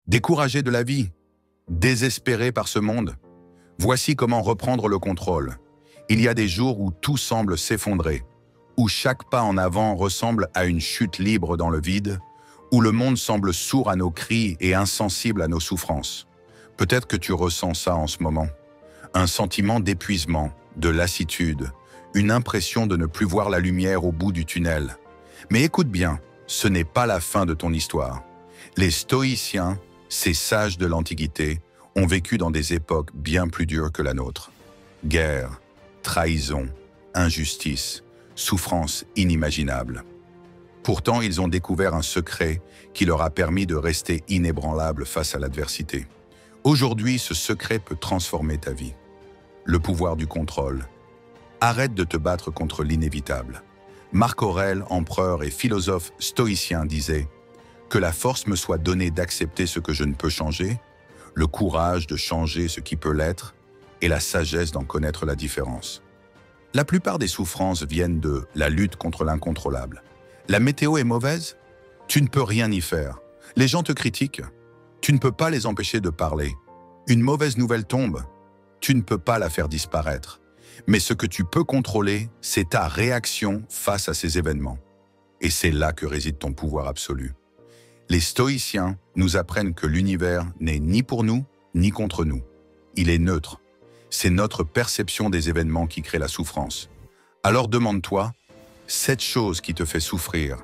Découragé de la vie, désespéré par ce monde, voici comment reprendre le contrôle. Il y a des jours où tout semble s'effondrer, où chaque pas en avant ressemble à une chute libre dans le vide, où le monde semble sourd à nos cris et insensible à nos souffrances. Peut-être que tu ressens ça en ce moment. Un sentiment d'épuisement, de lassitude, une impression de ne plus voir la lumière au bout du tunnel. Mais écoute bien, ce n'est pas la fin de ton histoire. Les stoïciens, ces sages de l'Antiquité, ont vécu dans des époques bien plus dures que la nôtre. Guerre, trahison, injustice, souffrance inimaginable. Pourtant, ils ont découvert un secret qui leur a permis de rester inébranlables face à l'adversité. Aujourd'hui, ce secret peut transformer ta vie. Le pouvoir du contrôle. Arrête de te battre contre l'inévitable. Marc Aurèle, empereur et philosophe stoïcien, disait « Que la force me soit donnée d'accepter ce que je ne peux changer, le courage de changer ce qui peut l'être et la sagesse d'en connaître la différence. » La plupart des souffrances viennent de la lutte contre l'incontrôlable. La météo est mauvaise? Tu ne peux rien y faire. Les gens te critiquent? Tu ne peux pas les empêcher de parler. Une mauvaise nouvelle tombe? Tu ne peux pas la faire disparaître. Mais ce que tu peux contrôler, c'est ta réaction face à ces événements. Et c'est là que réside ton pouvoir absolu. Les stoïciens nous apprennent que l'univers n'est ni pour nous, ni contre nous. Il est neutre. C'est notre perception des événements qui crée la souffrance. Alors demande-toi, cette chose qui te fait souffrir,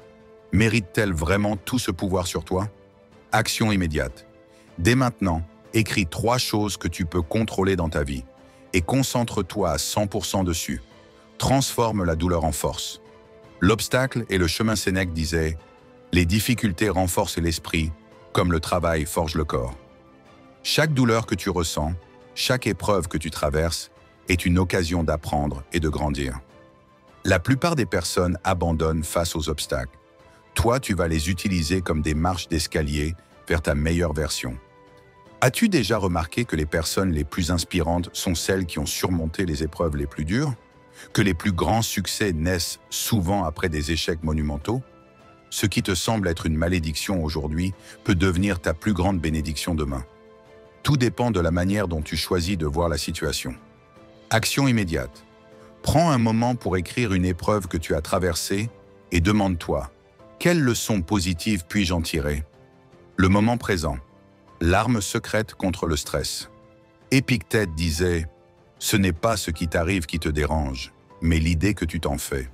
mérite-t-elle vraiment tout ce pouvoir sur toi? Action immédiate. Dès maintenant, écris 3 choses que tu peux contrôler dans ta vie et concentre-toi à 100% dessus. Transforme la douleur en force. L'obstacle et le chemin Sénèque disaient « Les difficultés renforcent l'esprit, comme le travail forge le corps ». Chaque douleur que tu ressens, chaque épreuve que tu traverses est une occasion d'apprendre et de grandir. La plupart des personnes abandonnent face aux obstacles. Toi, tu vas les utiliser comme des marches d'escalier vers ta meilleure version. As-tu déjà remarqué que les personnes les plus inspirantes sont celles qui ont surmonté les épreuves les plus dures? Que les plus grands succès naissent souvent après des échecs monumentaux? Ce qui te semble être une malédiction aujourd'hui peut devenir ta plus grande bénédiction demain. Tout dépend de la manière dont tu choisis de voir la situation. Action immédiate. Prends un moment pour écrire une épreuve que tu as traversée et demande-toi « Quelle leçon positive puis-je en tirer ?» Le moment présent. L'arme secrète contre le stress. Épictète disait « Ce n'est pas ce qui t'arrive qui te dérange, mais l'idée que tu t'en fais. »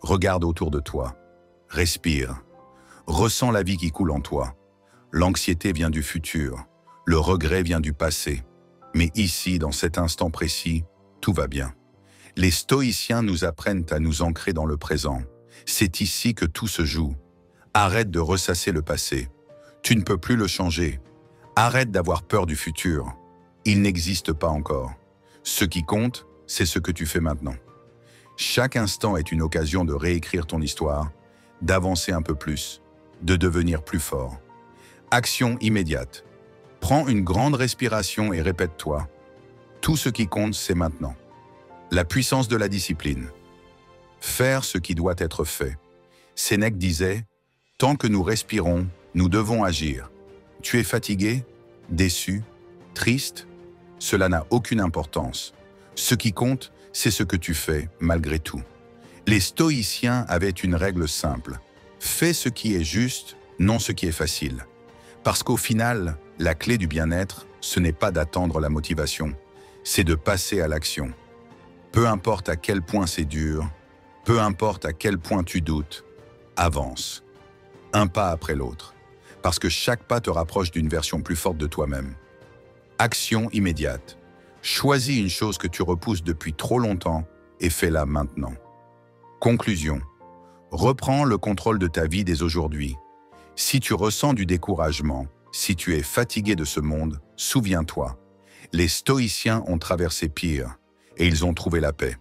Regarde autour de toi. Respire. Ressens la vie qui coule en toi. L'anxiété vient du futur. Le regret vient du passé. Mais ici, dans cet instant précis, tout va bien. Les stoïciens nous apprennent à nous ancrer dans le présent. C'est ici que tout se joue. Arrête de ressasser le passé. Tu ne peux plus le changer. Arrête d'avoir peur du futur. Il n'existe pas encore. Ce qui compte, c'est ce que tu fais maintenant. Chaque instant est une occasion de réécrire ton histoire, d'avancer un peu plus, de devenir plus fort. Action immédiate. Prends une grande respiration et répète-toi. Tout ce qui compte, c'est maintenant. La puissance de la discipline. Faire ce qui doit être fait. Sénèque disait « Tant que nous respirons, nous devons agir. Tu es fatigué, déçu, triste? Cela n'a aucune importance. Ce qui compte, c'est ce que tu fais malgré tout. » Les stoïciens avaient une règle simple. Fais ce qui est juste, non ce qui est facile. Parce qu'au final, la clé du bien-être, ce n'est pas d'attendre la motivation, c'est de passer à l'action. Peu importe à quel point c'est dur, peu importe à quel point tu doutes, avance. Un pas après l'autre. Parce que chaque pas te rapproche d'une version plus forte de toi-même. Action immédiate. Choisis une chose que tu repousses depuis trop longtemps et fais-la maintenant. Conclusion. Reprends le contrôle de ta vie dès aujourd'hui. Si tu ressens du découragement, si tu es fatigué de ce monde, souviens-toi. Les stoïciens ont traversé pire et ils ont trouvé la paix.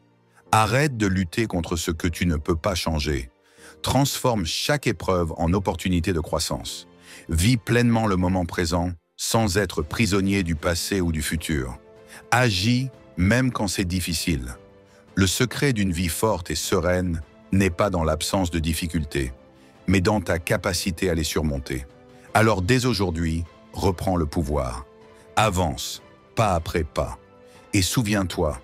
Arrête de lutter contre ce que tu ne peux pas changer. Transforme chaque épreuve en opportunité de croissance. Vis pleinement le moment présent sans être prisonnier du passé ou du futur. Agis même quand c'est difficile. Le secret d'une vie forte et sereine n'est pas dans l'absence de difficultés, mais dans ta capacité à les surmonter. Alors dès aujourd'hui, reprends le pouvoir. Avance, pas après pas. Et souviens-toi,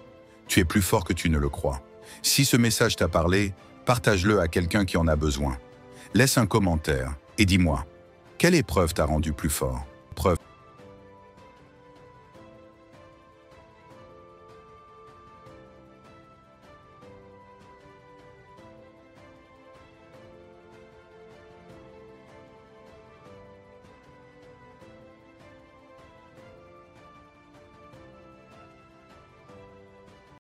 tu es plus fort que tu ne le crois. Si ce message t'a parlé, partage-le à quelqu'un qui en a besoin. Laisse un commentaire et dis-moi, quelle épreuve t'a rendu plus fort ?